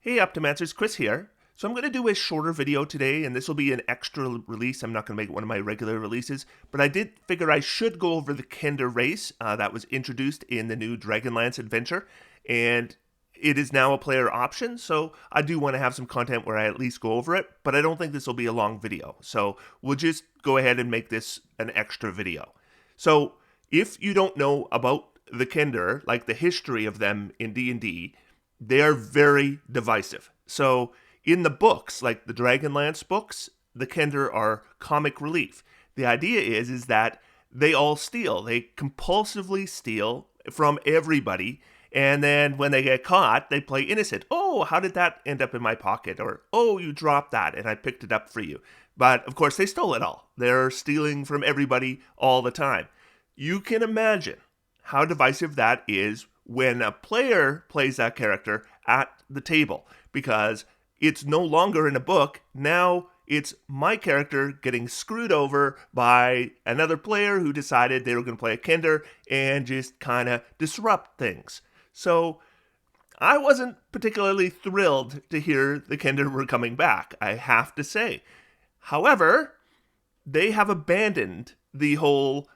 Hey Optimancers, Chris here. So I'm going to do a shorter video today, and this will be an extra release. I'm not going to make it one of my regular releases, but I did figure I should go over the Kender race that was introduced in the new Dragonlance adventure, and it is now a player option, so I do want to have some content where I at least go over it, but I don't think this will be a long video, so we'll just go ahead and make this an extra video. So if you don't know about the Kender, like the history of them in D&D, they're very divisive. So in the books, like the Dragonlance books, the Kender are comic relief. The idea is that they all steal. They compulsively steal from everybody, and then when they get caught, they play innocent. Oh, how did that end up in my pocket? Or, oh, you dropped that and I picked it up for you. But of course, they stole it all. They're stealing from everybody all the time. You can imagine how divisive that is when a player plays that character at the table, because it's no longer in a book. Now it's my character getting screwed over by another player who decided they were going to play a Kender and just kind of disrupt things. So I wasn't particularly thrilled to hear the Kender were coming back, I have to say. However, they have abandoned the whole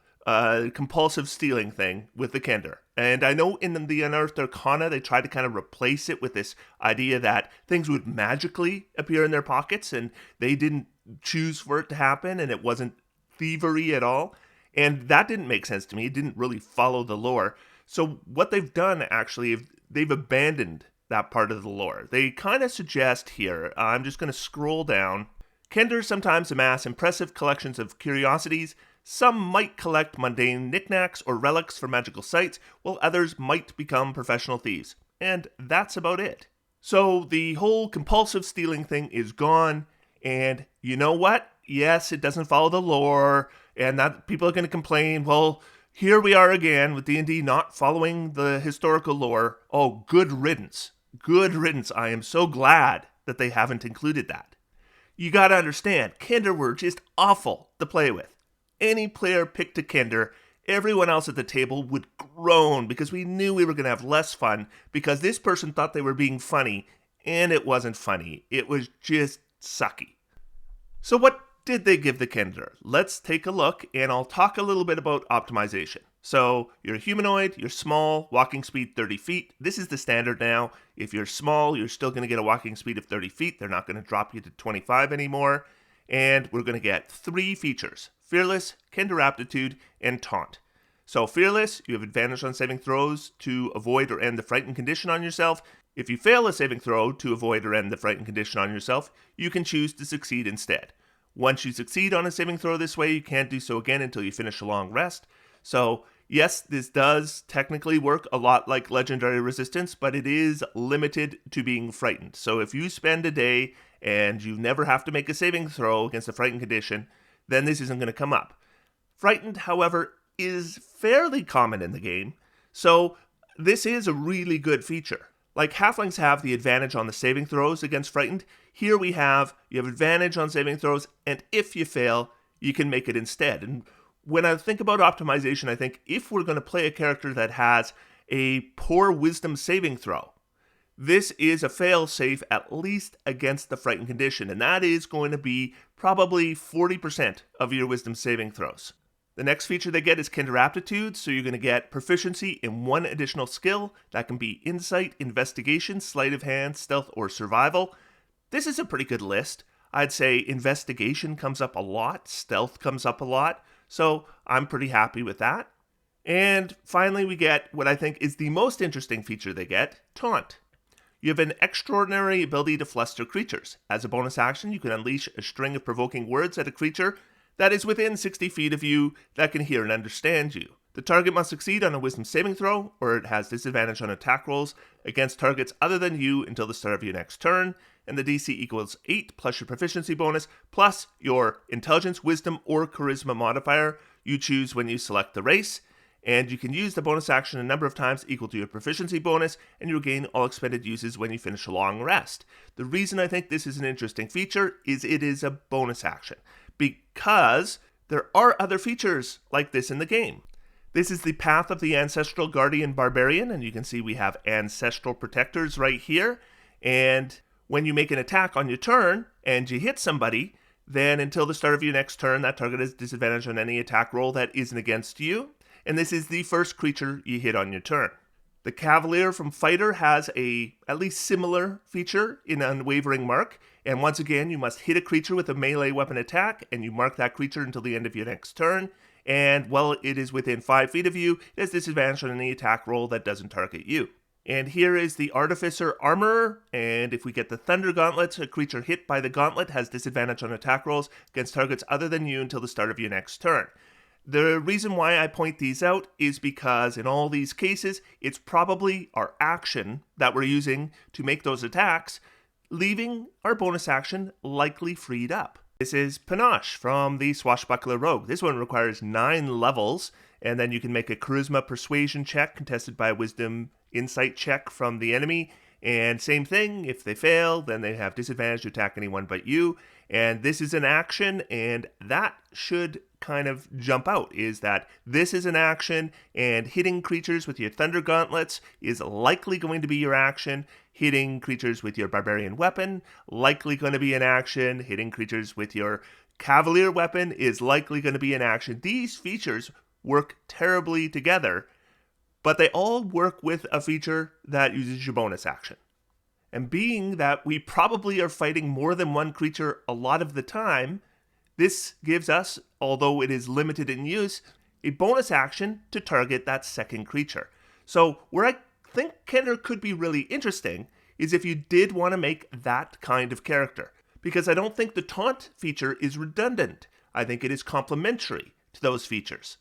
compulsive stealing thing with the Kender. And I know in the Unearthed Arcana, they tried to kind of replace it with this idea that things would magically appear in their pockets, and they didn't choose for it to happen, and it wasn't thievery at all. And that didn't make sense to me. It didn't really follow the lore. So what they've done, actually, they've abandoned that part of the lore. They kind of suggest here, I'm just going to scroll down. Kender sometimes amass impressive collections of curiosities. Some might collect mundane knickknacks or relics for magical sites, while others might become professional thieves. And that's about it. So the whole compulsive stealing thing is gone, and you know what? Yes, it doesn't follow the lore, and that people are going to complain, well, here we are again with D&D not following the historical lore. Oh, good riddance. Good riddance. I am so glad that they haven't included that. You gotta understand, Kender were just awful to play with. Any player picked a Kender, everyone else at the table would groan because we knew we were going to have less fun because this person thought they were being funny, and it wasn't funny. It was just sucky. So what did they give the Kender? Let's take a look, and I'll talk a little bit about optimization. So you're a humanoid, you're small, walking speed 30 feet. This is the standard now. If you're small, you're still going to get a walking speed of 30 feet. They're not going to drop you to 25 anymore. And we're going to get 3 features: Fearless, Kender Aptitude, and Taunt. So Fearless, you have advantage on saving throws to avoid or end the frightened condition on yourself. If you fail a saving throw to avoid or end the frightened condition on yourself, you can choose to succeed instead. Once you succeed on a saving throw this way, you can't do so again until you finish a long rest. So yes, this does technically work a lot like Legendary Resistance, but it is limited to being frightened. So if you spend a day and you never have to make a saving throw against a frightened condition, then this isn't going to come up. Frightened, however, is fairly common in the game, so this is a really good feature. Like halflings have the advantage on the saving throws against frightened, here you have advantage on saving throws, and if you fail, you can make it instead. And when I think about optimization, I think if we're going to play a character that has a poor wisdom saving throw, this is a fail-safe at least against the frightened condition, and that is going to be probably 40% of your wisdom saving throws. The next feature they get is Kender Aptitude, so you're going to get proficiency in 1 additional skill. That can be Insight, Investigation, Sleight of Hand, Stealth, or Survival. This is a pretty good list. I'd say Investigation comes up a lot, Stealth comes up a lot, so I'm pretty happy with that. And finally we get what I think is the most interesting feature they get, Taunt. You have an extraordinary ability to fluster creatures. As a bonus action, you can unleash a string of provoking words at a creature that is within 60 feet of you that can hear and understand you. The target must succeed on a wisdom saving throw, or it has disadvantage on attack rolls against targets other than you until the start of your next turn, and the DC equals 8 plus your proficiency bonus plus your intelligence, wisdom, or charisma modifier you choose when you select the race. And you can use the bonus action a number of times equal to your proficiency bonus, and you regain all expended uses when you finish a long rest. The reason I think this is an interesting feature is it is a bonus action, because there are other features like this in the game. This is the path of the Ancestral Guardian Barbarian, and you can see we have Ancestral Protectors right here. And when you make an attack on your turn and you hit somebody, then until the start of your next turn, that target has disadvantage on any attack roll that isn't against you. And this is the first creature you hit on your turn. The Cavalier from Fighter has a at least similar feature in Unwavering Mark. And once again, you must hit a creature with a melee weapon attack, and you mark that creature until the end of your next turn. And while it is within 5 feet of you, it has disadvantage on any attack roll that doesn't target you. And here is the Artificer Armorer, and if we get the Thunder Gauntlets, a creature hit by the gauntlet has disadvantage on attack rolls against targets other than you until the start of your next turn. The reason why I point these out is because in all these cases, it's probably our action that we're using to make those attacks, leaving our bonus action likely freed up. This is Panache from the Swashbuckler Rogue. This one requires 9 levels, and then you can make a Charisma Persuasion check contested by a Wisdom Insight check from the enemy. And same thing, if they fail, then they have disadvantage to attack anyone but you. And this is an action, and that should kind of jump out, is that this is an action, and hitting creatures with your Thunder Gauntlets is likely going to be your action. Hitting creatures with your Barbarian Weapon, likely going to be an action. Hitting creatures with your Cavalier Weapon is likely going to be an action. These features work terribly together, but they all work with a feature that uses your bonus action. And being that we probably are fighting more than one creature a lot of the time, this gives us, although it is limited in use, a bonus action to target that second creature. So where I think Kender could be really interesting is if you did want to make that kind of character. Because I don't think the Taunt feature is redundant. I think it is complementary to those features.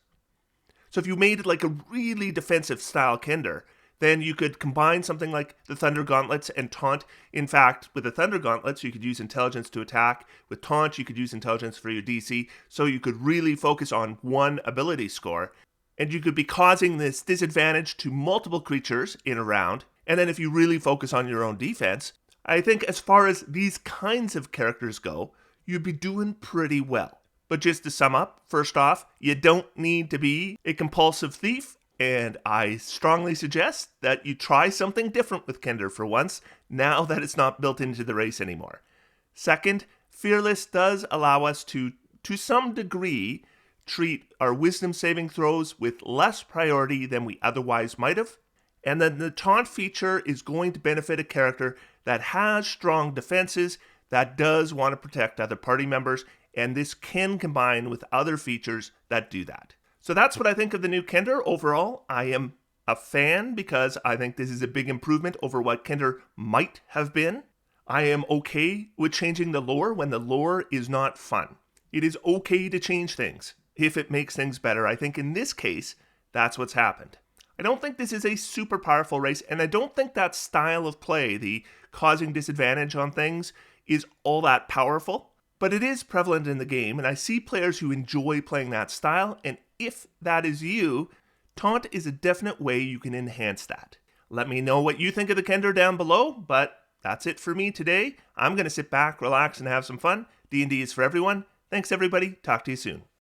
So if you made it like a really defensive style Kender, then you could combine something like the Thunder Gauntlets and Taunt. In fact, with the Thunder Gauntlets, you could use Intelligence to attack. With Taunt, you could use Intelligence for your DC, so you could really focus on one ability score. And you could be causing this disadvantage to multiple creatures in a round. And then if you really focus on your own defense, I think as far as these kinds of characters go, you'd be doing pretty well. But just to sum up, first off, you don't need to be a compulsive thief. And I strongly suggest that you try something different with Kender for once, now that it's not built into the race anymore. Second, Fearless does allow us to some degree, treat our wisdom saving throws with less priority than we otherwise might have. And then the Taunt feature is going to benefit a character that has strong defenses, that does want to protect other party members, and this can combine with other features that do that. So that's what I think of the new Kender. Overall, I am a fan because I think this is a big improvement over what Kender might have been. I am okay with changing the lore when the lore is not fun. It is okay to change things if it makes things better. I think in this case, that's what's happened. I don't think this is a super powerful race, and I don't think that style of play, the causing disadvantage on things, is all that powerful. But it is prevalent in the game, and I see players who enjoy playing that style, and if that is you, Taunt is a definite way you can enhance that. Let me know what you think of the Kender down below, but that's it for me today. I'm going to sit back, relax, and have some fun. D&D is for everyone. Thanks, everybody. Talk to you soon.